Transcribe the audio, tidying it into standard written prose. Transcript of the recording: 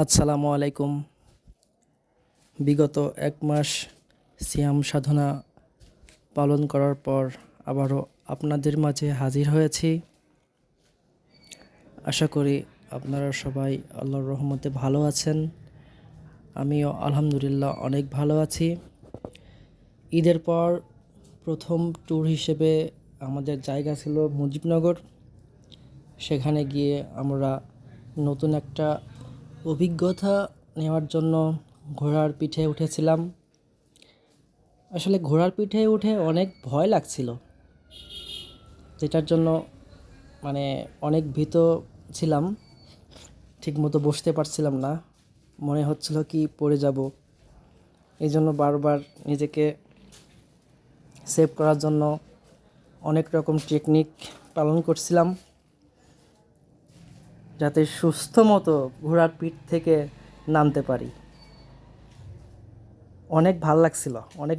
আসসালামু আলাইকুম। বিগত 1 মাস সিয়াম সাধনা পালন করার পর আবারও আপনাদের মাঝে হাজির হয়েছি। আশা করি আপনারা সবাই আল্লাহর রহমতে ভালো আছেন। আমিও আলহামদুলিল্লাহ অনেক ভালো আছি। ঈদের পর প্রথম ট্যুর হিসেবে আমাদের জায়গা ছিল মুজিবনগর। সেখানে গিয়ে আমরা নতুন একটা অভিজ্ঞতা নেওয়ার জন্য ঘোড়ার পিঠে উঠেছিলাম। আসলে ঘোড়ার পিঠে উঠে অনেক ভয় লাগছিল, যেটার জন্য অনেক ভীত ছিলাম। ঠিকমতো বসতে পারছিলাম না, মনে হচ্ছিল কি পড়ে যাব। এই জন্য বারবার নিজেকে সেভ করার জন্য অনেক রকম টেকনিক পালন করছিলাম, যাতে সুস্থ মতো ঘোড়ার পিঠ থেকে নামতে পারি। অনেক ভাল লাগছিল, অনেক